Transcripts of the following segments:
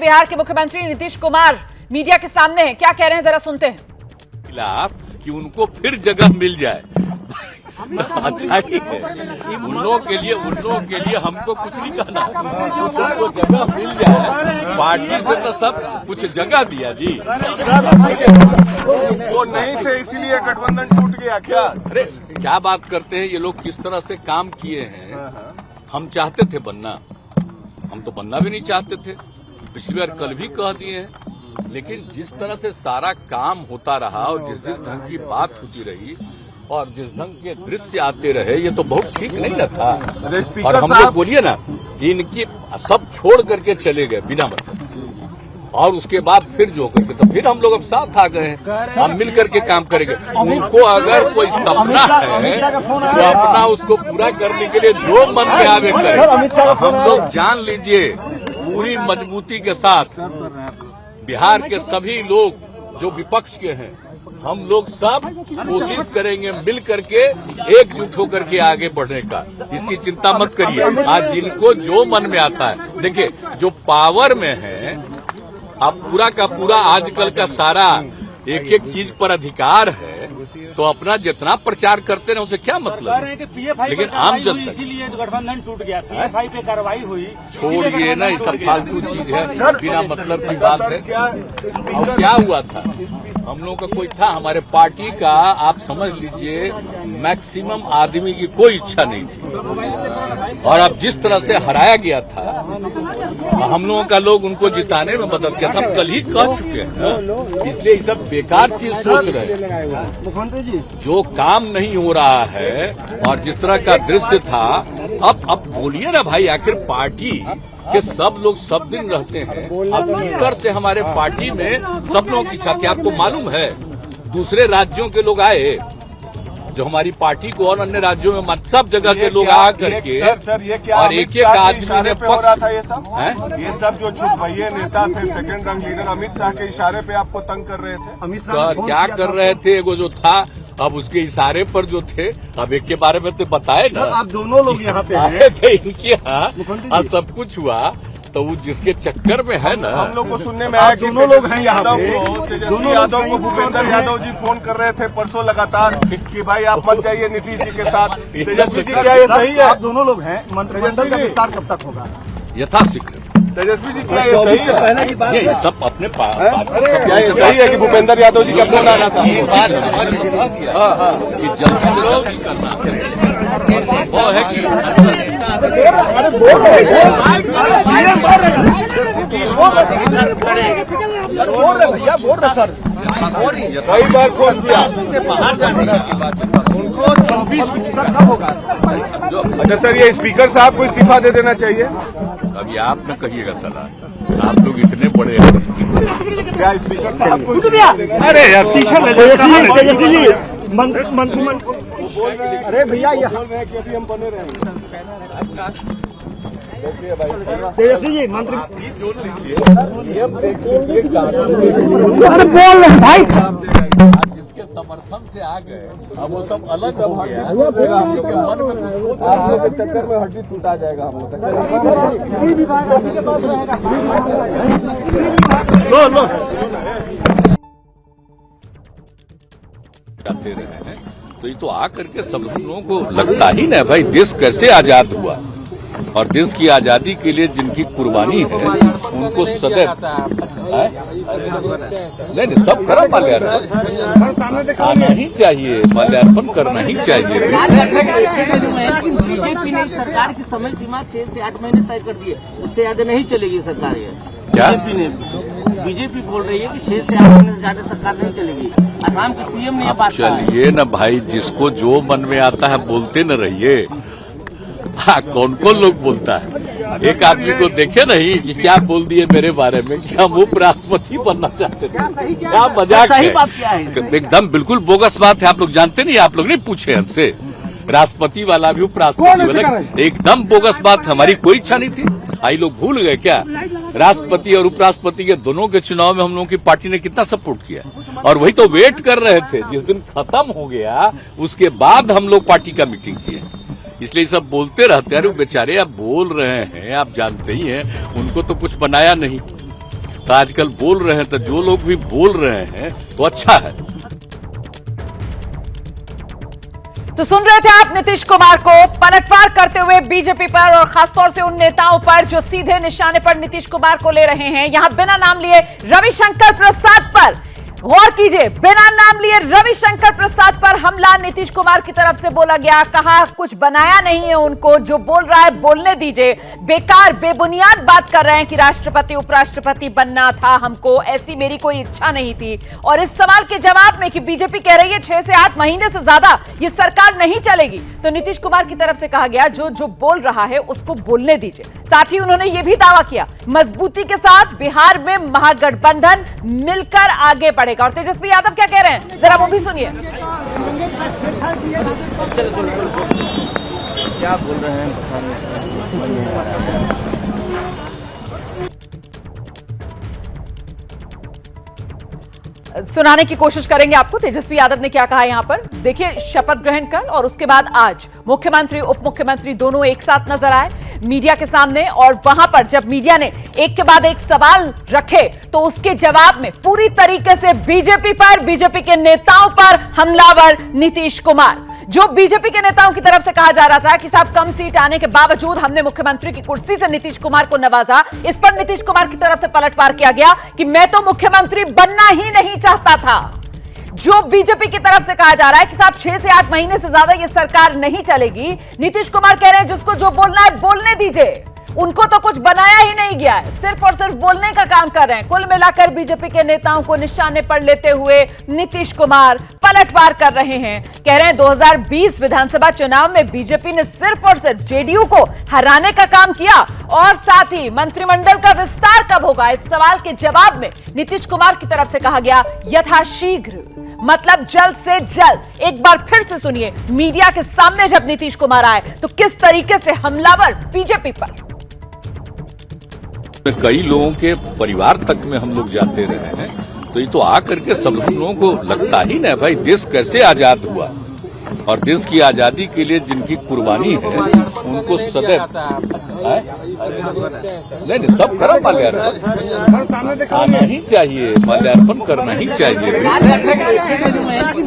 बिहार के मुख्यमंत्री नीतीश कुमार मीडिया के सामने हैं, क्या कह रहे हैं जरा सुनते हैं। खिलाफ कि उनको फिर जगह मिल जाए अच्छा ही है। उन लोगों के लिए हमको कुछ नहीं कहना, उनको जगह मिल जाए। पार्टी से तो सब कुछ जगह दिया जी। वो नहीं थे इसीलिए गठबंधन टूट गया क्या? अरे क्या बात करते हैं ये लोग, किस तरह से काम किए हैं। हम चाहते थे बनना, हम तो बनना भी नहीं चाहते थे, पिछली बार कल भी कह दिए हैं। लेकिन जिस तरह से सारा काम होता रहा और जिस ढंग की बात होती रही और जिस ढंग के दृश्य आते रहे, ये तो बहुत ठीक नहीं ना था। और हम लोग बोलिए ना, इनकी सब छोड़ करके चले गए बिना मतलब, और उसके बाद फिर जो करके तो फिर हम लोग अब साथ आ गए हैं, हम मिल करके काम करेंगे। उनको अगर कोई सपना है तो अपना उसको पूरा करने के लिए जो मन में आवे करें। हम लोग जान लीजिए पूरी मजबूती के साथ बिहार के सभी लोग जो विपक्ष के हैं, हम लोग सब कोशिश करेंगे मिल करके एकजुट होकर के आगे बढ़ने का। इसकी चिंता मत करिए। आज जिनको जो मन में आता है, देखिए जो पावर में है, अब पूरा का पूरा आजकल का सारा एक एक चीज पर अधिकार है, तो अपना जितना प्रचार करते रहे उसे क्या मतलब। लेकिन आम जनता इसीलिए गठबंधन टूट गया, PFI पे कार्रवाई हुई। छोड़िए ना, ये सब फालतू चीज है, बिना मतलब की बात है। और क्या हुआ था, हम लोगों का कोई था, हमारे पार्टी का आप समझ लीजिए मैक्सिमम आदमी की कोई इच्छा नहीं थी। और अब जिस तरह से हराया गया था, हम लोगों का लोग उनको जिताने में मदद किया था। हम कल ही कह चुके हैं, इसलिए ये सब बेकार चीज सोच रहे हैं। मुख्यमंत्री जी, जो काम नहीं हो रहा है और जिस तरह का दृश्य था, अब बोलिए ना भाई, आखिर पार्टी के सब लोग सब दिन रहते हैं। अब उत्तर से हमारे पार्टी में सब लोगों की इच्छा थी। आपको मालूम है दूसरे राज्यों के लोग आए जो हमारी पार्टी को, और अन्य राज्यों में सब जगह के लोग आ करके सर ये क्या और एक एक आदमी ने पक्ष था, ये सब जो छुपैये नेता थे, सेकंड रंग लीडर अमित शाह के इशारे पे आपको तंग कर रहे थे। अमित शाह क्या कर रहे थे, वो जो था अब उसके इशारे पर जो थे, अब एक के बारे में तो बताए ना। आप दोनों लोग यहाँ पे आए थे इनके यहाँ, सब कुछ हुआ, तो वो जिसके चक्कर में है ना। हम लोग को सुनने में आया कि दोनों लोग हैं यहाँ पे, तेजस्वी यादव को भूपेंद्र यादव जी फोन कर रहे थे परसों लगातार कि भाई आप मत जाइए नीतीश जी के साथ। तेजस्वी जी क्या ये सही है? आप दोनों लोग हैं, मंत्रिमंडल का विस्तार कब तक होगा? यथाशीघ्र। तेजस्वी जी क्या ये सही है? पहले की बात ये सब अपने क्या ये सही है कि भूपेंद्र यादव जी का फोन आना था? ये बात समझ में गया कि जल्दी से जल्दी करना वो है कि कई बार फोन किया बाहर जाने की बात उनको 26% कब होगा? अच्छा सर, ये स्पीकर साहब को इस्तीफा दे देना चाहिए। अभी आप न कहिएगा सलाह, आप लोग इतने बड़े हैं। क्या स्पीकर साहब को? अरे यार तेजस्वी जी, मंत्री अरे भैया बोल रहे हैं कि अभी हम बने रहेंगे। तेजस्वी जी मंत्री भाई जिसके समर्थन से आ गए, अब वो सब अलग हो गया। किसी के मन में चक्कर में हड्डी टूटा जाएगा हम लोग। करते रहे हैं, तो ये तो आ करके सब हम लोगों को लगता ही ना भाई, देश कैसे आजाद हुआ और देश की आजादी के लिए जिनकी कुर्बानी है उनको सदैव नहीं सब करा, माल्यार्पण आना ही चाहिए, माल्यार्पण करना ही चाहिए। बीजेपी ने सरकार की समय सीमा 6 से 8 महीने तय कर दी है, उससे ज्यादा नहीं चलेगी सरकार। ये क्या बीजेपी बोल रही है कि 6 से 8 महीने से ज्यादा सरकार नहीं चलेगी। असम के सीएम ने ये बात कहा है। चलिए ना भाई, जिसको जो मन में आता है बोलते न रहिए। हाँ, कौन कौन लोग बोलता है, एक आदमी को देखे नहीं कि क्या बोल दिए मेरे बारे में, क्या हम उपराष्ट्रपति बनना चाहते थे, क्या मजाक है। सही बात क्या है? एकदम बिल्कुल बोगस बात है। आप लोग जानते नहीं, आप लोग नहीं पूछे हमसे, राष्ट्रपति वाला भी उपराष्ट्रपति वाला, एकदम बोगस बात। हमारी कोई इच्छा नहीं थी। आई लोग भूल गए क्या, राष्ट्रपति और उपराष्ट्रपति के दोनों के चुनाव में हम लोगों की पार्टी ने कितना सपोर्ट किया, और वही तो वेट कर रहे थे जिस दिन खत्म हो गया उसके बाद हम लोग पार्टी का मीटिंग किए। इसलिए सब बोलते रहते हैं। अरे बेचारे आप बोल रहे हैं, आप जानते ही हैं, उनको तो कुछ बनाया नहीं, तो आजकल बोल रहे हैं, तो जो लोग भी बोल रहे हैं तो अच्छा है। तो सुन रहे थे आप नीतीश कुमार को पलटवार करते हुए बीजेपी पर और खासतौर से उन नेताओं पर जो सीधे निशाने पर नीतीश कुमार को ले रहे हैं। यहां बिना नाम लिए रविशंकर प्रसाद पर गौर कीजिए, बिना नाम लिए रविशंकर प्रसाद पर हमला नीतीश कुमार की तरफ से बोला गया। कहा कुछ बनाया नहीं है उनको, जो बोल रहा है बोलने दीजिए, बेकार बेबुनियाद बात कर रहे हैं कि राष्ट्रपति उपराष्ट्रपति बनना था हमको, ऐसी मेरी कोई इच्छा नहीं थी। और इस सवाल के जवाब में कि बीजेपी कह रही है 6 से 8 महीने से ज्यादा ये सरकार नहीं चलेगी, तो नीतीश कुमार की तरफ से कहा गया जो बोल रहा है उसको बोलने दीजिए। साथ ही उन्होंने ये भी दावा किया मजबूती के साथ बिहार में महागठबंधन मिलकर आगे बढ़ेगा। और तेजस्वी यादव क्या कह रहे हैं जरा वो भी सुनिए। क्या बोल रहे हैं सुनाने की कोशिश करेंगे आपको तेजस्वी यादव ने क्या कहा यहां पर। देखिए, शपथ ग्रहण कल और उसके बाद आज मुख्यमंत्री उप मुख्यमंत्री दोनों एक साथ नजर आए मीडिया के सामने, और वहां पर जब मीडिया ने एक के बाद एक सवाल रखे तो उसके जवाब में पूरी तरीके से बीजेपी पर, बीजेपी के नेताओं पर हमलावर नीतीश कुमार। जो बीजेपी के नेताओं की तरफ से कहा जा रहा था कि साहब कम सीट आने के बावजूद हमने मुख्यमंत्री की कुर्सी से नीतीश कुमार को नवाजा, इस पर नीतीश कुमार की तरफ से पलटवार किया गया कि मैं तो मुख्यमंत्री बनना ही नहीं चाहता था। जो बीजेपी की तरफ से कहा जा रहा है कि साहब 6 से 8 महीने से ज्यादा ये सरकार नहीं चलेगी, नीतीश कुमार कह रहे हैं जिसको जो बोलना है बोलने दीजिए, उनको तो कुछ बनाया ही नहीं गया है, सिर्फ और सिर्फ बोलने का काम कर रहे हैं। कुल मिलाकर बीजेपी के नेताओं को निशाने पर लेते हुए नीतीश कुमार पलटवार कर रहे हैं। कह रहे हैं 2020 विधानसभा चुनाव में बीजेपी ने सिर्फ और सिर्फ जेडीयू को हराने का काम किया, और साथ ही मंत्रिमंडल का विस्तार कब होगा, इस सवाल के जवाब में नीतीश कुमार की तरफ से कहा गया यथाशीघ्र, मतलब जल्द से जल्द। एक बार फिर से सुनिए मीडिया के सामने जब नीतीश कुमार आए तो किस तरीके से हमलावर बीजेपी पर। कई लोगों के परिवार तक में हम लोग जाते रहे हैं, तो ये तो आकर के सब लोगों को लगता ही ना भाई देश कैसे आजाद हुआ, और देश की आजादी के लिए जिनकी कुर्बानी है उनको सदैव नहीं सब करो, माल्यार्पण आना ही चाहिए, माल्यार्पण करना ही चाहिए।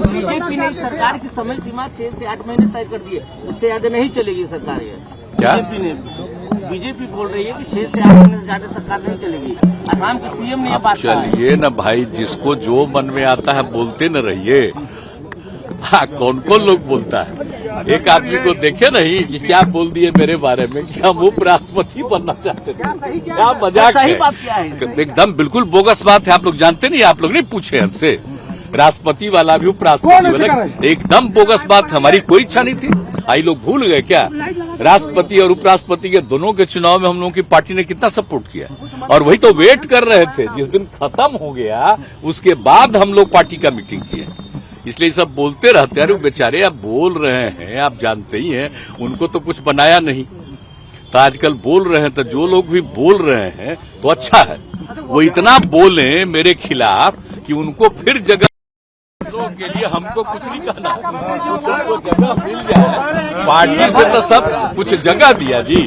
बीजेपी ने सरकार की समय सीमा 6 से 8 महीने तय कर दी है, उससे ज्यादा नहीं चलेगी सरकार। ये क्या बीजेपी बोल रही है कि 6 से 8 महीने से ज्यादा सरकार नहीं चलेगी। असम की सीएम ने ये बात कहा है। चलिए ना भाई, जिसको जो मन में आता है बोलते न रहिए। हाँ, कौन कौन लोग बोलता है, एक आदमी को देखे नहीं कि क्या बोल दिए मेरे बारे में कि हम उपराष्ट्रपति बनना चाहते थे। क्या मजाक है, एकदम बिल्कुल बोगस बात है। आप लोग जानते नहीं, आप लोग नहीं पूछे हमसे, राष्ट्रपति वाला भी उपराष्ट्रपति वाला, एकदम बोगस बात। हमारी कोई इच्छा नहीं थी। आई लोग भूल गए क्या, राष्ट्रपति और उपराष्ट्रपति के दोनों के चुनाव में हम लोगों की पार्टी ने कितना सपोर्ट किया, और वही तो वेट कर रहे थे जिस दिन खत्म हो गया उसके बाद हम लोग पार्टी का मीटिंग किए। इसलिए सब बोलते रहते हैं, अरे बेचारे आप बोल रहे हैं, आप जानते ही हैं उनको तो कुछ बनाया नहीं, तो आजकल बोल रहे हैं, तो जो लोग भी बोल रहे हैं तो अच्छा है। वो इतना बोले मेरे खिलाफ कि उनको फिर जगह के लिए हमको कुछ नहीं कहना, उनको जगह मिल जाए। पार्टी से तो सब कुछ जगह दिया जी,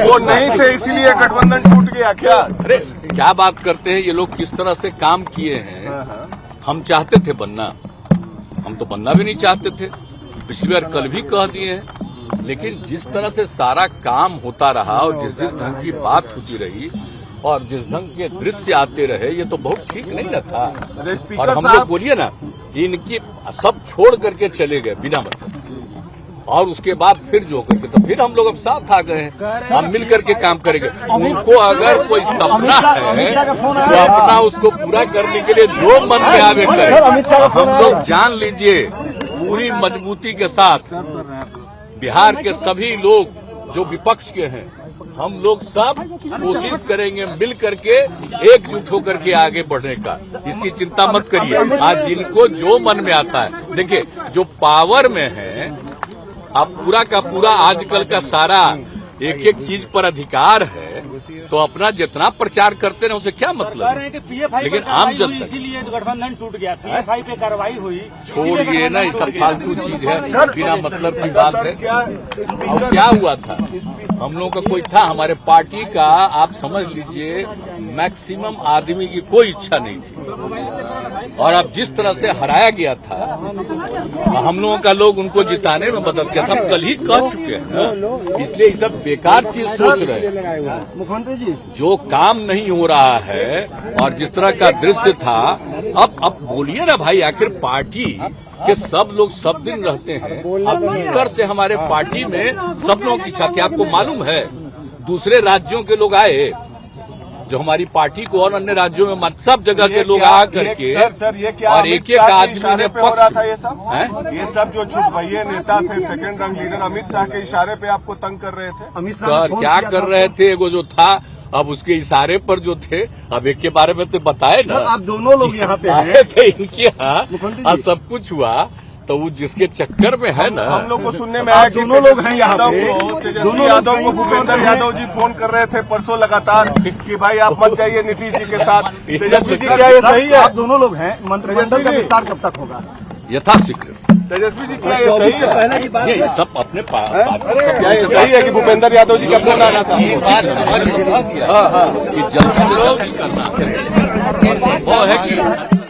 वो नहीं थे इसीलिए गठबंधन टूट गया क्या? अरे क्या बात करते हैं ये लोग, किस तरह से काम किए हैं। हम चाहते थे बनना, हम तो बनना भी नहीं चाहते थे, पिछली बार कल भी कह दिए हैं, लेकिन जिस तरह से सारा काम होता रहा और जिस ढंग की बात होती रही और जिस ढंग के दृश्य आते रहे, ये तो बहुत ठीक नहीं ना था। और हम लोग बोलिए ना, इनकी सब छोड़ करके चले गए बिना मतलब, और उसके बाद फिर जो करके तो फिर हम लोग अब साथ आ गए हैं, हम मिल करके काम करेंगे। उनको अगर कोई सपना है तो अपना उसको पूरा करने के लिए जो मन में आवे करें। हम लोग जान लीजिए पूरी मजबूती के साथ बिहार के सभी लोग जो विपक्ष के हैं, हम लोग सब कोशिश करेंगे मिल करके एकजुट होकर के आगे बढ़ने का। इसकी चिंता मत करिए। आज जिनको जो मन में आता है, देखिए जो पावर में है, आप पूरा का पूरा आजकल का सारा एक एक चीज पर अधिकार है, तो अपना जितना प्रचार करते रहे उसे क्या मतलब है? लेकिन आम जनता इसीलिए गठबंधन टूट गया, PFI पे कार्रवाई हुई। छोड़िए ना, ये सब फालतू चीज है, बिना मतलब की बात है। और क्या हुआ था, हम लोगों का कोई था, हमारे पार्टी का आप समझ लीजिए मैक्सिमम आदमी की कोई इच्छा नहीं थी, और अब जिस तरह से हराया गया था, हम लोगों का लोग उनको जिताने में मदद किया था। हम कल ही कह चुके हैं ना, इसलिए ये सब बेकार चीज सोच रहे हैं। मुख्यमंत्री जी, जो काम नहीं हो रहा है और जिस तरह का दृश्य था, अब बोलिए ना भाई, आखिर पार्टी के सब लोग सब दिन रहते हैं। अब उत्तर से हमारे पार्टी में सब लोगों की इच्छा थी। आपको मालूम है, दूसरे राज्यों के लोग आए जो हमारी पार्टी को, और अन्य राज्यों में सब जगह के लोग आ करके, सर ये क्या और एक एक आदमी ने हो रहा था ये पक्ष सब जो छुटभइये नेता थे, सेकंड रंग लीडर अमित शाह के इशारे पे आपको तंग कर रहे थे। अमित शाह ने क्या कर रहे थे, वो जो था, अब उसके इशारे पर जो थे, अब एक के बारे में तो बताए ना, आप दोनों लोग यहाँ पे आए थे इनके यहाँ, सब कुछ हुआ, तो वो जिसके चक्कर में है ना, हम लोग को सुनने में आया दोनों लोग हैं यहाँ पे, तेजस्वी यादव को भूपेंद्र यादव जी फोन कर रहे थे परसों लगातार कि भाई आप मत जाइए नीतीश जी के साथ। तेजस्वी जी क्या ये सही है? आप दोनों लोग हैं, मंत्रिमंडल का विस्तार कब तक होगा? यथाशीघ्र। तेजस्वी जी क्या ये सही है? ये सब अपने क्या ये सही है कि भूपेंद्र यादव जी का फोन आना था? ये बात समझ कि जल्दी से जल्दी करना वो है कि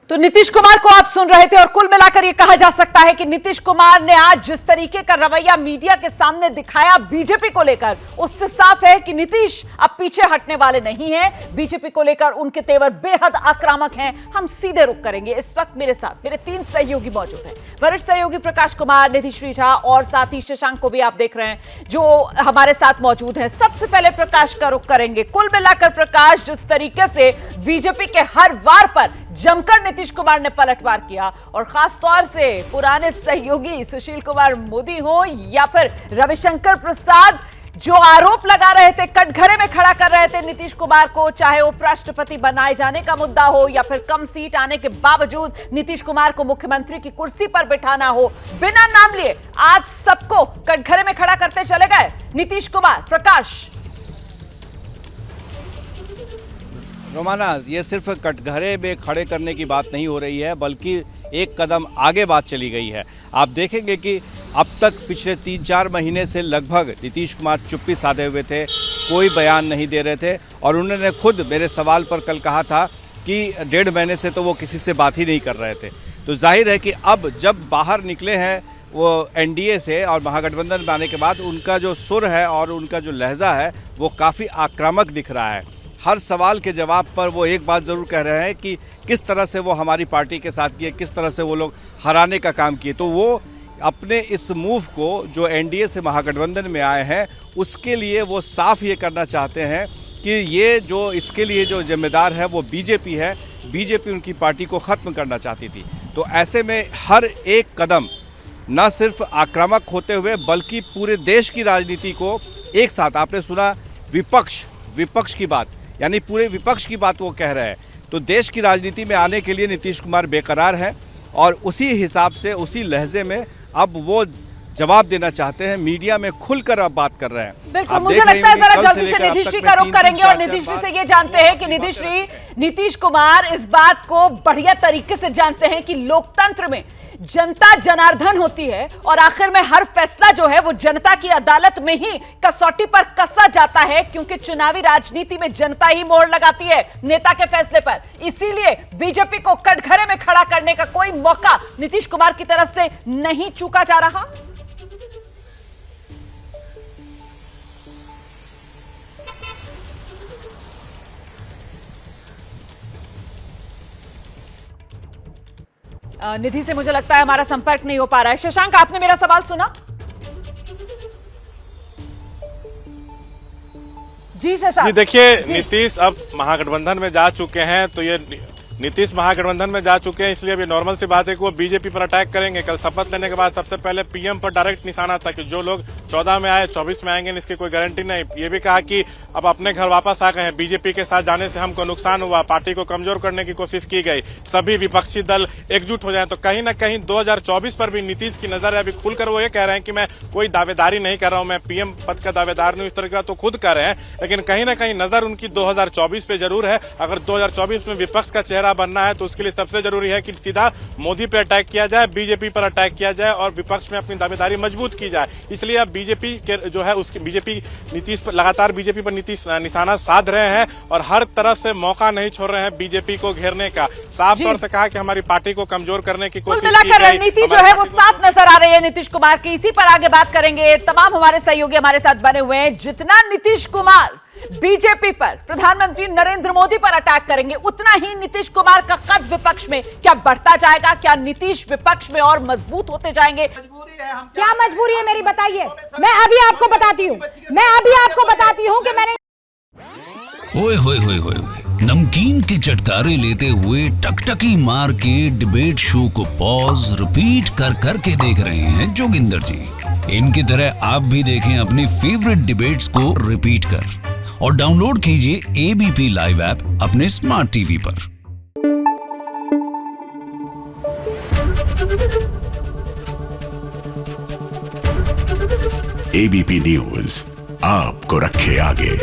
तो नीतीश कुमार को आप सुन रहे थे, और कुल मिलाकर यह कहा जा सकता है कि नीतीश कुमार ने आज जिस तरीके का रवैया मीडिया के सामने दिखाया बीजेपी को लेकर, उससे साफ है कि नीतीश अब पीछे हटने वाले नहीं हैं। बीजेपी को लेकर उनके तेवर बेहद आक्रामक हैं। हम सीधे रुख करेंगे। इस वक्त मेरे साथ मेरे 3 सहयोगी मौजूद हैं। वरिष्ठ सहयोगी प्रकाश कुमार, निधिश्री झा और साथ ही शशांक को भी आप देख रहे हैं जो हमारे साथ मौजूद हैं। सबसे पहले प्रकाश का रुख करेंगे। कुल मिलाकर प्रकाश, जिस तरीके से बीजेपी के हर वार पर जमकर नीतीश कुमार ने पलटवार किया, और खास तौर से पुराने सहयोगी सुशील कुमार मोदी हो या फिर रविशंकर प्रसाद, जो आरोप लगा रहे थे, कटघरे में खड़ा कर रहे थे नीतीश कुमार को, चाहे उपराष्ट्रपति बनाए जाने का मुद्दा हो या फिर कम सीट आने के बावजूद नीतीश कुमार को मुख्यमंत्री की कुर्सी पर बिठाना हो, बिना नाम लिए आज सबको कटघरे में खड़ा करते चले गए नीतीश कुमार। प्रकाश। रोमाना, ये सिर्फ कटघरे में खड़े करने की बात नहीं हो रही है, बल्कि एक कदम आगे बात चली गई है। आप देखेंगे कि अब तक पिछले 3-4 महीने से लगभग नीतीश कुमार चुप्पी साधे हुए थे, कोई बयान नहीं दे रहे थे, और उन्होंने खुद मेरे सवाल पर कल कहा था कि 1.5 महीने से तो वो किसी से बात ही नहीं कर रहे थे। तो जाहिर है कि अब जब बाहर निकले हैं वो एनडीए से और महागठबंधन में आने के बाद, उनका जो सुर है और उनका जो लहजा है वो काफ़ी आक्रामक दिख रहा है। हर सवाल के जवाब पर वो एक बात ज़रूर कह रहे हैं कि किस तरह से वो हमारी पार्टी के साथ किए, किस तरह से वो लोग हराने का काम किए। तो वो अपने इस मूव को, जो एनडीए से महागठबंधन में आए हैं, उसके लिए वो साफ ये करना चाहते हैं कि ये जो इसके लिए जो जिम्मेदार है वो बीजेपी है। बीजेपी उनकी पार्टी को ख़त्म करना चाहती थी। तो ऐसे में हर एक कदम न सिर्फ आक्रामक होते हुए बल्कि पूरे देश की राजनीति को एक साथ, आपने सुना विपक्ष की बात, यानी पूरे विपक्ष की बात वो कह रहे हैं। तो देश की राजनीति में आने के लिए नीतीश कुमार बेकरार हैं, और उसी हिसाब से, उसी लहजे में अब वो जवाब देना चाहते हैं। मीडिया में खुलकर अब बात कर रहे हैं। बिल्कुल, मुझे लगता है जरा जल्दी से निधिश्री का रुख करेंगे, और निधिश्री से ये जानते हैं कि निधिश्री, नीतीश कुमार इस बात को बढ़िया तरीके से जानते हैं कि लोकतंत्र में जनता जनार्दन होती है, और आखिर में हर फैसला जो है वो जनता की अदालत में ही कसौटी पर कसा जाता है, क्योंकि चुनावी राजनीति में जनता ही मोहर लगाती है नेता के फैसले पर। इसीलिए बीजेपी को कटघरे में खड़ा करने का कोई मौका नीतीश कुमार की तरफ से नहीं चूका जा रहा। निधि से मुझे लगता है हमारा संपर्क नहीं हो पा रहा है। शशांक, आपने मेरा सवाल सुना? जी शशांक। जी देखिए, नीतीश अब महागठबंधन में जा चुके हैं, तो ये नीतीश महागठबंधन में जा चुके हैं, इसलिए अभी नॉर्मल सी बात है कि वो बीजेपी पर अटैक करेंगे। कल शपथ लेने के बाद सबसे पहले पीएम पर डायरेक्ट निशाना था कि जो लोग 14 में आए, 24 में आएंगे, इसकी कोई गारंटी नहीं। ये भी कहा कि अब अपने घर वापस आ गए हैं, बीजेपी के साथ जाने से हमको नुकसान हुआ, पार्टी को कमजोर करने की कोशिश की गई, सभी विपक्षी दल एकजुट हो जाए। तो कहीं ना कहीं 2024 पर भी नीतीश की नजर है। अभी खुलकर वो ये कह रहे हैं कि मैं कोई दावेदारी नहीं कर रहा हूं, मैं पीएम पद का दावेदार नहीं, इस तरह का तो खुद कर रहे हैं, लेकिन कहीं ना कहीं नजर उनकी 2024 पे जरूर है। अगर 2024 में विपक्ष का चेहरा बनना है तो उसके लिए सबसे जरूरी है कि सीधा मोदी पर अटैक किया जाए, बीजेपी पर अटैक किया जाए और विपक्ष में अपनी दावेदारी मजबूत की जाए। इसलिए अब बीजेपी के जो है उसकी बीजेपी नीतीश पर लगातार बीजेपी पर नीतीश निशाना साध रहे हैं और हर तरफ से मौका नहीं छोड़ रहे हैं बीजेपी को घेरने का। साफ तौर से कहा कि हमारी पार्टी को कमजोर करने की कोशिश की मिलाकर गई। रणनीति जो है वो साफ नजर आ रही है नीतीश कुमार की। इसी पर आगे बात करेंगे। तमाम हमारे सहयोगी हमारे साथ बने हुए हैं। जितना नीतीश कुमार बीजेपी पर, प्रधानमंत्री नरेंद्र मोदी पर अटैक करेंगे, उतना ही नीतीश कुमार का कद विपक्ष में क्या बढ़ता जाएगा? क्या नीतीश विपक्ष में और मजबूत होते जाएंगे? क्या मजबूरी है मेरी, बताइए। मैं अभी आपको बताती हूँ कि मैंने ओए होए होए होए नमकीन के चटकारे लेते हुए टकटकी मार के डिबेट शो को पॉज रिपीट कर करके देख रहे हैं जोगिंदर जी। इनकी तरह आप भी देखें अपनी फेवरेट डिबेट्स को रिपीट कर और डाउनलोड कीजिए एबीपी लाइव ऐप अपने स्मार्ट टीवी पर। एबीपी न्यूज आपको रखे आगे।